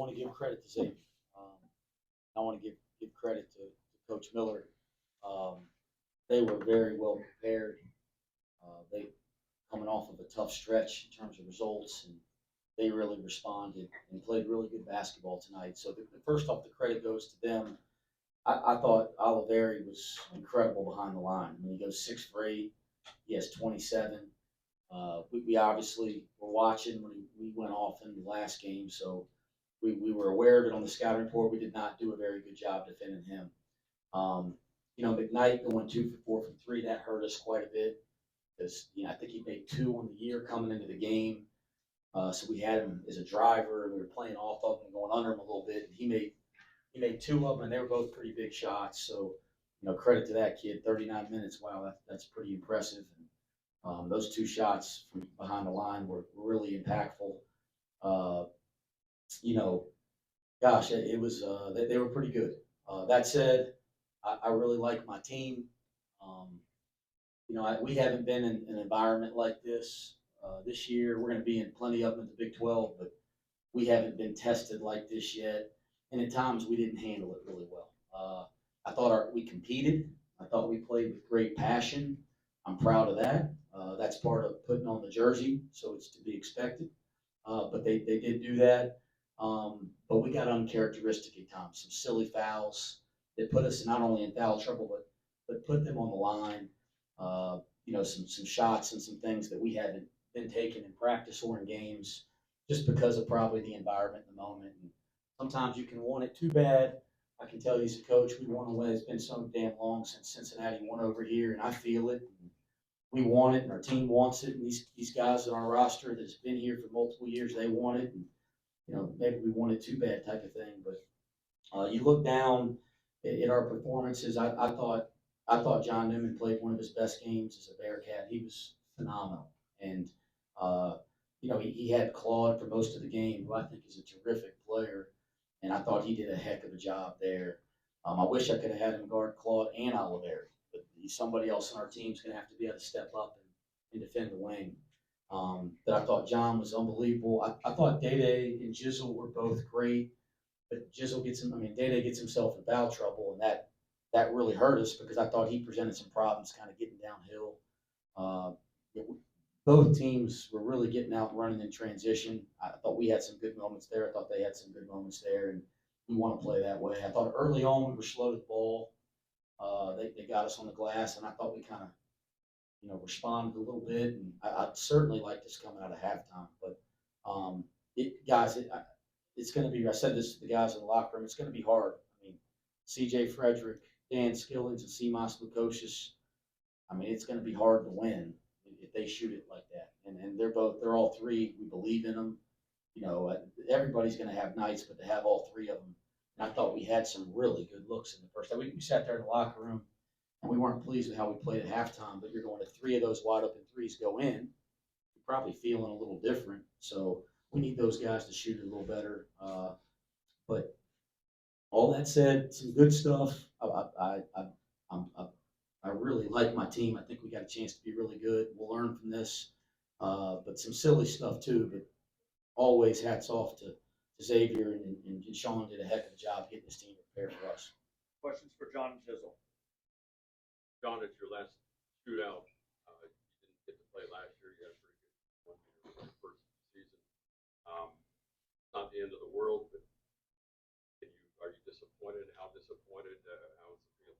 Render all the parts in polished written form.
want to give credit to Xavier. Um, I want to give credit to Coach Miller. Um, they were very well prepared. They coming off of a tough stretch in terms of results, and they really responded and played really good basketball tonight. So first off, the credit goes to them. I thought Oliveri was incredible behind the line. I mean, he goes 6 for 8. He has 27. We obviously were watching when we went off in the last game, so we were aware of it on the scouting report. We did not do a very good job defending him. Um, McKnight going 2 for 4 from 3, that hurt us quite a bit because I think he made 2 on the year coming into the game. So we had him as a driver, and we were playing off of him, going under him a little bit. And he made 2 of them, and they were both pretty big shots. So credit to that kid. 39 minutes, wow, that's pretty impressive. And those 2 shots from behind the line were really impactful. Uh, you know, Gosh, it was they were pretty good. That said, I really like my team. Um, we haven't been in an environment like this this year. We're going to be in plenty of them at the Big 12, but we haven't been tested like this yet. And at times we didn't handle it really well. I thought we competed. I thought we played with great passion. I'm proud of that. That's part of putting on the jersey, so it's to be expected. But they did do that. But we got uncharacteristic at times, some silly fouls that put us not only in foul trouble, but put them on the line. Some shots and some things that we haven't been taking in practice or in games, just because of probably the environment in the moment. And sometimes you can want it too bad. I can tell you as a coach, we want to win. It's been so damn long since Cincinnati won over here, and I feel it. And we want it, and our team wants it. And these guys on our roster that's been here for multiple years, they want it. And maybe we want it too bad type of thing. But you look down at our performances. I thought John Newman played one of his best games as a Bearcat. He was phenomenal, and he had Claude for most of the game, who I think is a terrific player, and I thought he did a heck of a job there. I wish I could have had him guard Claude and Oliveri, but somebody else on our team is going to have to be able to step up and defend the wing. But I thought John was unbelievable. I thought Dede and Jizzle were both great, but Dede gets himself in foul trouble, and that really hurt us because I thought he presented some problems kind of getting downhill. Uh, Both teams were really getting out and running in transition. I thought we had some good moments there. I thought they had some good moments there, and we want to play that way. I thought early on we were slow to the ball. They got us on the glass, and I thought we kind of responded a little bit, and I'd certainly like this coming out of halftime. But it's going to be. I said this to the guys in the locker room. It's going to be hard. I mean, C.J. Frederick, Dan Skillings, and Seamus Lukosius. I mean, it's going to be hard to win if they shoot it like that. And they're all three. We believe in them. Everybody's going to have nights, but to have all three of them. And I thought we had some really good looks in the first. We sat there in the locker room, and we weren't pleased with how we played at halftime. But you're going to 3 of those wide open threes go in. You're probably feeling a little different. So we need those guys to shoot it a little better. But all that said, some good stuff. I really like my team. I think we got a chance to be really good. We'll learn from this. But some silly stuff too. But always hats off to Xavier and Sean did a heck of a job getting this team prepared for us. Questions for John and Jizzle. John, it's your last shootout. You didn't get to play last year. You had a pretty good 1 year first season. Not the end of the world, but are you disappointed? How disappointed? How is it feel?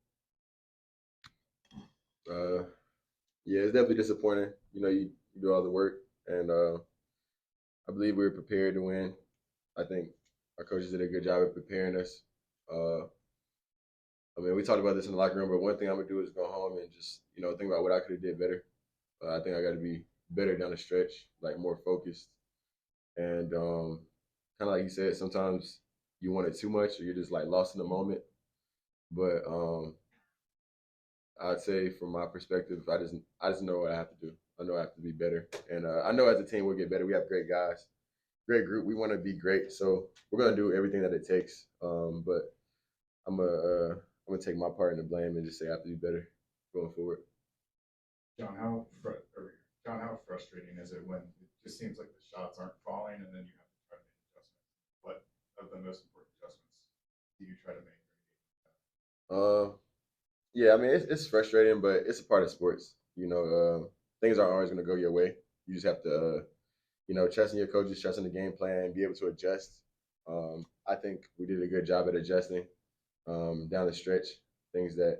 Yeah, it's definitely disappointing. You do all the work, and I believe we were prepared to win. I think our coaches did a good job of preparing us. We talked about this in the locker room, but one thing I'm gonna do is go home and just think about what I could have did better. I think I got to be better down the stretch, like more focused, and kind of like you said, sometimes you want it too much, or you're just like lost in the moment. But I'd say from my perspective, I just know what I have to do. I know I have to be better, and I know as a team we'll get better. We have great guys, great group. We want to be great, so we're gonna do everything that it takes. But I'm gonna take my part in the blame and just say I have to be better going forward. John, how frustrating is it when it just seems like the shots aren't falling and then you have to try to make adjustments? What of the do you try to make? Yeah, I mean it's frustrating, but it's a part of sports. Things aren't always going to go your way. You just have to, trust in your coaches, trust in the game plan, be able to adjust. I think we did a good job at adjusting down the stretch. Things that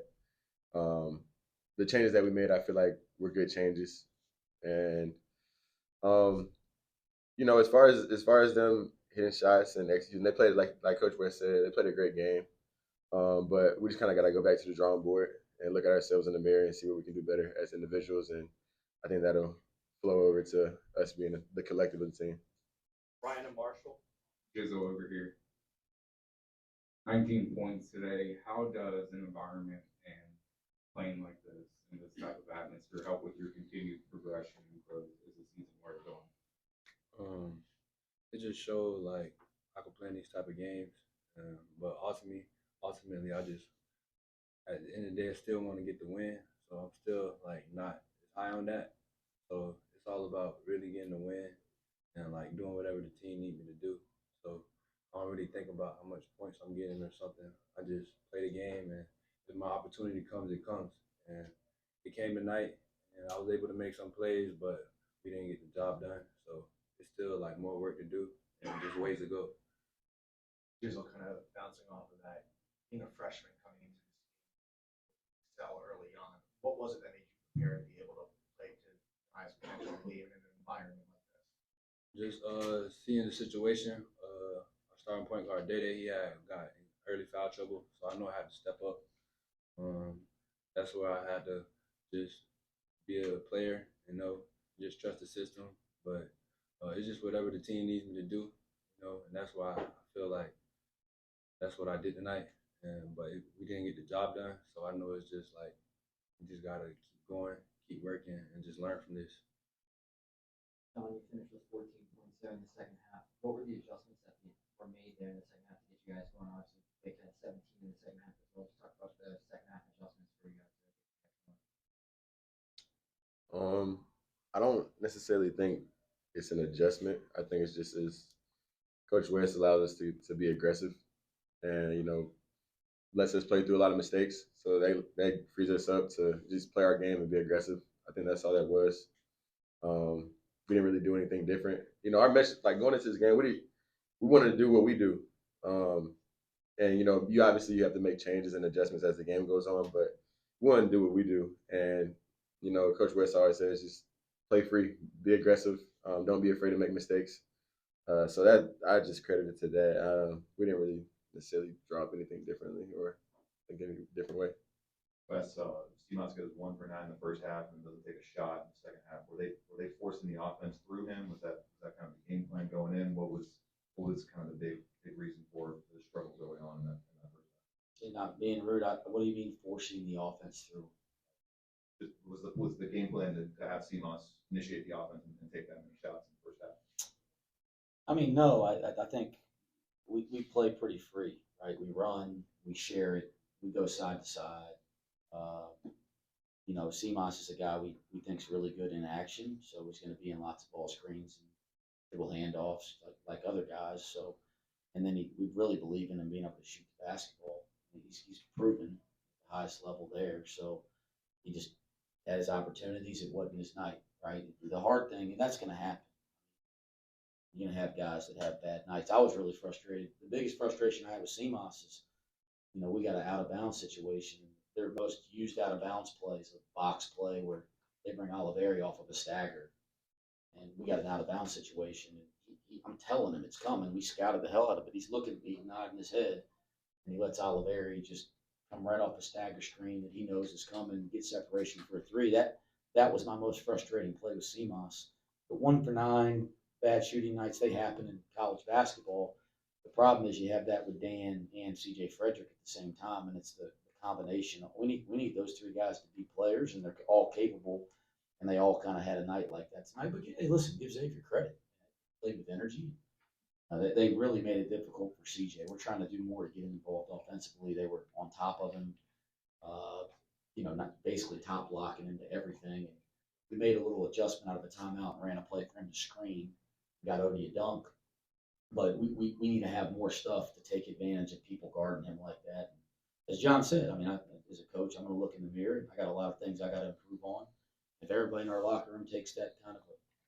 the changes that we made, I feel like were good changes. And um, as far as them hitting shots and executing, they played like Coach West said, they played a great game. But we just kind of got to go back to the drawing board and look at ourselves in the mirror and see what we can do better as individuals. And I think that'll flow over to us being the collective of the team. Ryan and Marshall. Jizzle over here. 19 points today. How does an environment and playing like this in this type of atmosphere help with your continued progression and growth as the season wears on? It just showed like I could play in these type of games, but ultimately, I just at the end of the day, I still want to get the win. So I'm still like not as high on that. So it's all about really getting the win and like doing whatever the team need me to do. So I don't really think about how much points I'm getting or something. I just play the game, and if my opportunity comes, it comes. And it came tonight, and I was able to make some plays, but we didn't get the job done. So it's still like more work to do and just ways to go. Jizzle, kind of bouncing off of that, being a freshman coming into this game, excel early on. What was it that made you prepare to be able to play to the highest potential and lead in an environment like this? Just seeing the situation. Our starting point guard Dede, he had got in early foul trouble, so I know I had to step up. That's where I had to just be a player, just trust the system. But it's just whatever the team needs me to do, and that's why I feel like that's what I did tonight. We didn't get the job done, so I know it's just like we just gotta keep going, keep working, and just learn from this. Don, you finished with 14 points there in the second half. What were the adjustments that were made there in the second half to get you guys going? Obviously, they had 17 in the second half as well. Just talk about the second half adjustments for you guys to get you guys going. I don't necessarily think it's an adjustment. I think it's just as Coach West allows us to be aggressive and lets us play through a lot of mistakes. So they frees us up to just play our game and be aggressive. I think that's all that was. We didn't really do anything different. Our message, like going into this game, we wanted to do what we do. And you obviously you have to make changes and adjustments as the game goes on, but we want to do what we do. And Coach West always says just play free, be aggressive, don't be afraid to make mistakes. So that I just credit it to that. We didn't really necessarily drop anything differently or think any different way. Wes, Seamoss goes 1 for 9 in the first half and doesn't take a shot in the second half. Were they forcing the offense through him? Was that kind of the game plan going in? What was kind of the big reason for the struggle going on in that first half? And not being rude, what do you mean forcing the offense through? Was the game plan to have Seamoss initiate the offense and take that many shots in the first half? I mean, no, I think we play pretty free, right? We run, we share it, we go side to side. Seamoss is a guy we think's really good in action, so he's going to be in lots of ball screens and dribble handoffs like other guys. So, and then we really believe in him being able to shoot the basketball. He's proven at the highest level there. So he just had his opportunities. It wasn't his night, right? The hard thing, and that's going to happen. You're going to have guys that have bad nights. I was really frustrated. The biggest frustration I had with Seamoss is, we got an out of bounds situation. Their most used out of bounds play is a box play where they bring Oliveri off of a stagger. And we got an out of bounds situation. And I'm telling him it's coming. We scouted the hell out of it. He's looking at me, nodding his head. And he lets Oliveri just come right off the stagger screen that he knows is coming, get separation for a three. That was my most frustrating play with Seamoss. But 1 for 9, bad shooting nights, they happen in college basketball. The problem is you have that with Dan and CJ Frederick at the same time, and it's the combination. We need those 3 guys to be players, and they're all capable, and they all kind of had a night like that tonight. But hey, listen, give Xavier credit. Played with energy. They really made it difficult for CJ. We're trying to do more to get him involved offensively. They were on top of him, not basically top blocking into everything. And we made a little adjustment out of a timeout and ran a play for him to screen. Got Odie a dunk. But we need to have more stuff to take advantage of people guarding him like that. As John said, I mean, as a coach, I'm going to look in the mirror. And I got a lot of things I got to improve on. If everybody in our locker room takes that kind of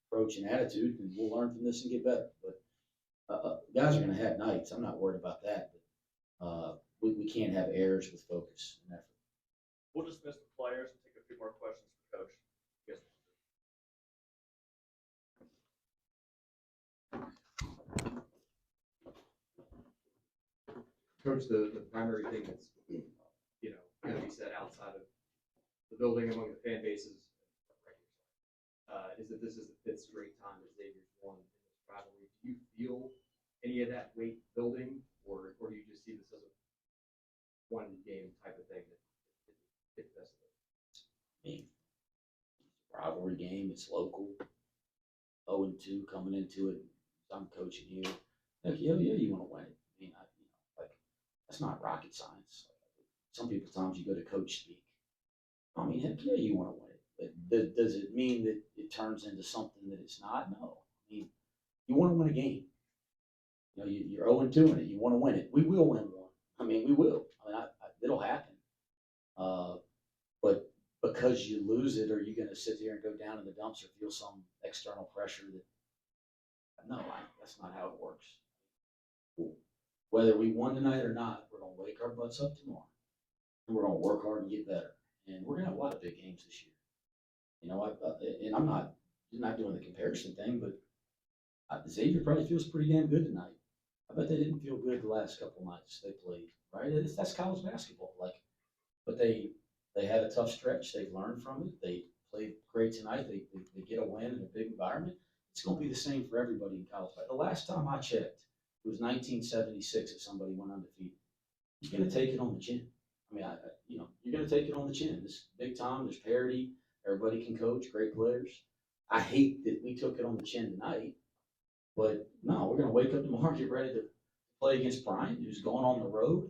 approach and attitude, then we'll learn from this and get better. But guys are going to have nights. I'm not worried about that. But we can't have errors with focus and effort. We'll dismiss the players and take a few more questions for Coach. Yes. Coach, the primary thing that's, gonna be said outside of the building among the fan bases, is that this is the fifth straight time that Xavier's won in this rivalry. Do you feel any of that weight building, or do you just see this as a one game type of thing that it's best of it? I mean, rivalry game, it's local. 0-2 coming into it. I'm coaching here. Like, yeah, you want to win it. I mean, like, that's not rocket science. Some people, times you go to coach speak. I mean, heck yeah, you want to win it. But does it mean that it turns into something that it's not? No. I mean, you want to win a game. You're 0-2 in it. You want to win it. We will win one. I mean, we will. I mean, it'll happen. But because you lose it, are you going to sit there and go down in the dumps or feel some external pressure that, no, that's not how it works. Whether we won tonight or not, we're going to wake our butts up tomorrow. And we're going to work hard and get better. And we're going to have a lot of big games this year. And I'm not doing the comparison thing, but Xavier probably feels pretty damn good tonight. I bet they didn't feel good the last couple of nights they played, right? That's college basketball. But they had a tough stretch. They've learned from it. They played great tonight. They get a win in a big environment. It's going to be the same for everybody in college. The last time I checked, it was 1976 if somebody went undefeated. You're going to take it on the chin. I mean, you're going to take it on the chin. This big time. There's parity. Everybody can coach. Great players. I hate that we took it on the chin tonight. But no, we're going to wake up tomorrow, get ready to play against Bryant, who's going on the road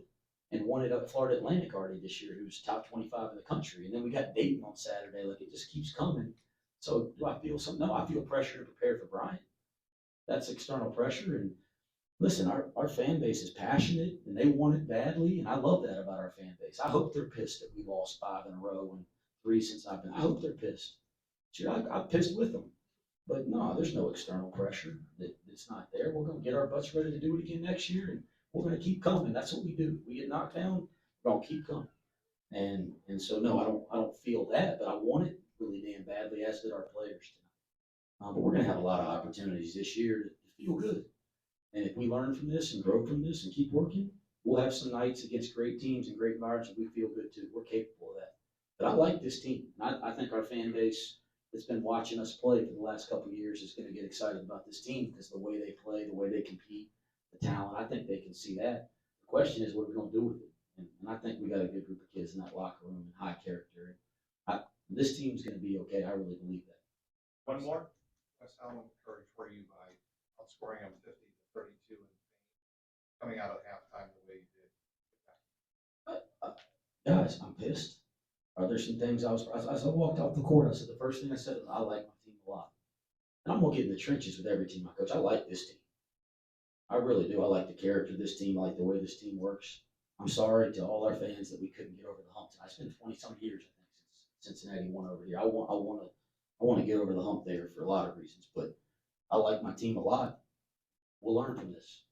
and won it up Florida Atlantic already this year, who's top 25 in the country. And then we got Dayton on Saturday. Like, it just keeps coming. So do I feel something? No, I feel pressure to prepare for Bryant. That's external pressure. And listen, our fan base is passionate and they want it badly. And I love that about our fan base. I hope they're pissed that we lost 5 in a row and 3 since I've been. I hope they're pissed. Sure, I'm pissed with them. But no, there's no external pressure that's not there. We're going to get our butts ready to do it again next year, and we're going to keep coming. That's what we do. We get knocked down, we're going to keep coming. And so no, I don't feel that, but I want it really damn badly, as did our players tonight. But we're going to have a lot of opportunities this year to feel good. And if we learn from this and grow from this and keep working, we'll have some nights against great teams and great environments and we feel good too. We're capable of that. But I like this team. I think our fan base that's been watching us play for the last couple of years is going to get excited about this team because the way they play, the way they compete, the talent, I think they can see that. The question is, what are we going to do with it? And I think we got a good group of kids in that locker room and high character. This team's going to be okay. I really believe that. One more. Wes, how encouraged were you by outscoring them 50-32 and coming out at halftime the way you did? Guys, I'm pissed. Are there some things as I walked off the court, I said the first thing I said is I like my team a lot. And I'm gonna get in the trenches with every team I coach. I like this team. I really do. I like the character of this team. I like the way this team works. I'm sorry to all our fans that we couldn't get over the hump. It's been 20-some years, I think, since Cincinnati won over here. I want to get over the hump there for a lot of reasons, but I like my team a lot. We'll learn from this.